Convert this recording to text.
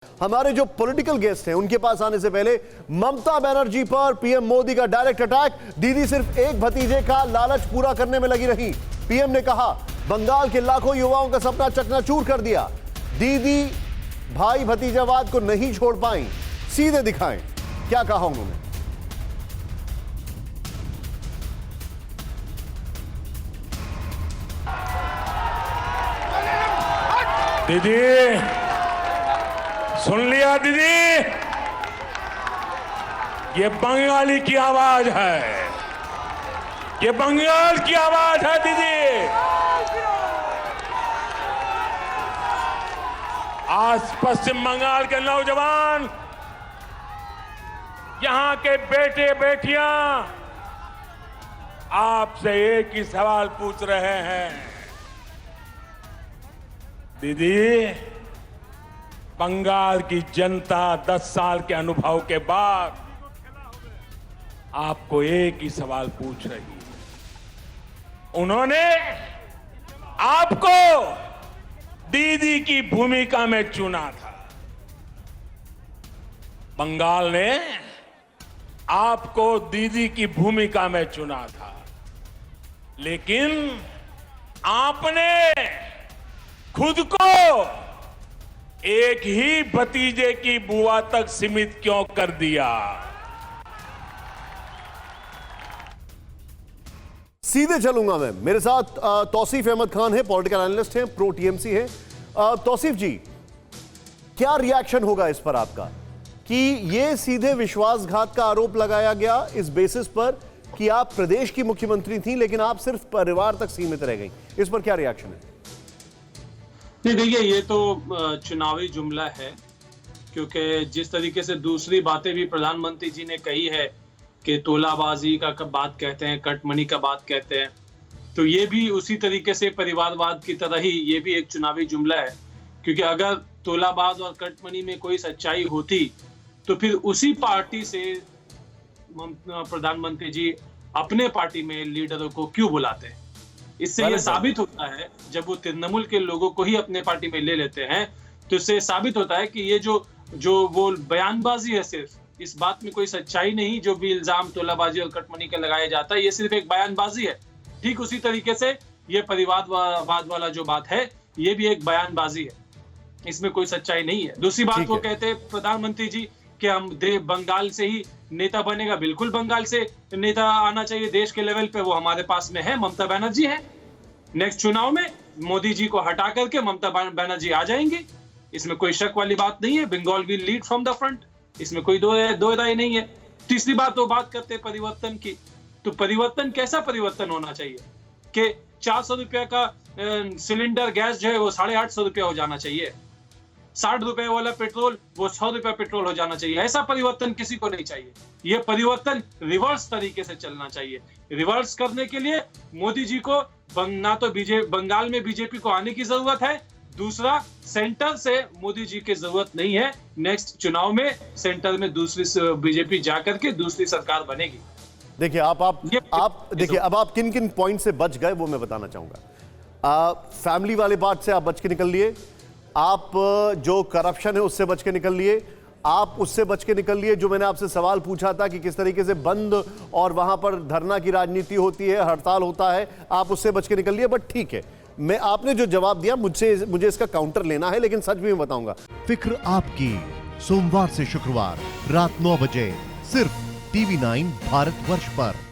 हमारे जो political guest हैं उनके पास आने से पहले ममता बनर्जी पर पीएम मोदी का डायरेक्ट अटैक। दीदी सिर्फ एक भतीजे का लालच पूरा करने में लगी रही। पीएम ने कहा बंगाल के लाखों युवाओं का सपना चकनाचूर कर दिया। दीदी भाई भतीजावाद को नहीं छोड़ पाई। सीधे दिखाएं क्या कहा उन्होंने। दीदी सुन लिया दीदी, ये बंगाली की आवाज है, ये बंगाल की आवाज है दीदी। आज पश्चिम बंगाल के नौजवान, यहां के बेटे बेटियां आपसे एक ही सवाल पूछ रहे हैं। दीदी, बंगाल की जनता 10 साल के अनुभव के बाद आपको एक ही सवाल पूछ रही है। उन्होंने आपको दीदी की भूमिका में चुना था। बंगाल ने आपको दीदी की भूमिका में चुना था, लेकिन आपने खुद को एक ही भतीजे की बुआ तक सीमित क्यों कर दिया? सीधे चलूंगा मैं। मेरे साथ तौसीफ अहमद खान है, पॉलिटिकल एनालिस्ट हैं, प्रो टीएमसी है। तौसीफ जी, क्या रिएक्शन होगा इस पर आपका कि ये सीधे विश्वासघात का आरोप लगाया गया इस बेसिस पर कि आप प्रदेश की मुख्यमंत्री थी लेकिन आप सिर्फ परिवार तक सीमित रह गई। इस पर क्या रिएक्शन है? नहीं, देखिए, ये तो चुनावी जुमला है, क्योंकि जिस तरीके से दूसरी बातें भी प्रधानमंत्री जी ने कही है कि तोलाबाजी का बात कहते हैं, कटमनी का बात कहते हैं, तो ये भी उसी तरीके से परिवारवाद की तरह ही ये भी एक चुनावी जुमला है। क्योंकि अगर तोलाबाज और कटमनी में कोई सच्चाई होती तो फिर उसी पार्टी से प्रधानमंत्री जी अपने पार्टी में लीडरों को क्यों बुलाते हैं? इससे यह साबित होता है, जब वो तृणमूल के लोगों को ही अपने पार्टी में ले लेते हैं, तो इससे साबित होता है कि ये जो वो बयानबाजी है, सिर्फ इस बात में कोई सच्चाई नहीं। जो भी इल्जाम तोलाबाजी और कटमनी का लगाया जाता है, ये सिर्फ एक बयानबाजी है। ठीक उसी तरीके से ये परिवारवाद वाला जो बात है, ये भी एक बयानबाजी है, इसमें कोई सच्चाई नहीं है। दूसरी बात, वो कहते हैं प्रधानमंत्री जी कि हम बंगाल से ही नेता बनेगा। बिल्कुल, बंगाल से नेता आना चाहिए देश के लेवल पे, वो हमारे पास में है, ममता बनर्जी है। नेक्स्ट चुनाव में मोदी जी को हटा करके ममता बनर्जी आ जाएंगी, इसमें कोई शक वाली बात नहीं है। Bengal will lead from the front, इसमें कोई दो राय नहीं है। तीसरी बात, वो बात करते हैं परिवर्तन की, तो परिवर्तन कैसा परिवर्तन होना चाहिए कि 400 रुपया का सिलेंडर गैस जो है वो 850 रुपया हो जाना चाहिए, 60 रुपए वाला पेट्रोल वो 100 रुपया पेट्रोल हो जाना चाहिए। ऐसा परिवर्तन किसी को नहीं चाहिए। ये परिवर्तन रिवर्स तरीके से चलना चाहिए। रिवर्स करने के लिए मोदी जी को ना तो बंगाल में बीजेपी को आने की जरूरत है, दूसरा देखिए से मोदी जी की जरूरत नहीं है। नेक्स्ट चुनाव में सेंटर में दूसरी बीजेपी जाकर के दूसरी सरकार बनेगी। देखिए देखिए, अब आप किन किन पॉइंट से बच गए वो मैं बताना चाहूंगा। फैमिली वाले बात से आप बच के निकल लिए, आप जो करप्शन है उससे बच के निकल लिए, आप उससे बच के निकल लिए जो मैंने आपसे सवाल पूछा था कि किस तरीके से बंद और वहां पर धरना की राजनीति होती है, हड़ताल होता है, आप उससे बच के निकल लिए। बट ठीक है, मैं आपने जो जवाब दिया मुझे इसका काउंटर लेना है, लेकिन सच भी मैं बताऊंगा। फिक्र आपकी, सोमवार से शुक्रवार रात 9 बजे सिर्फ TV9 भारतवर्ष पर।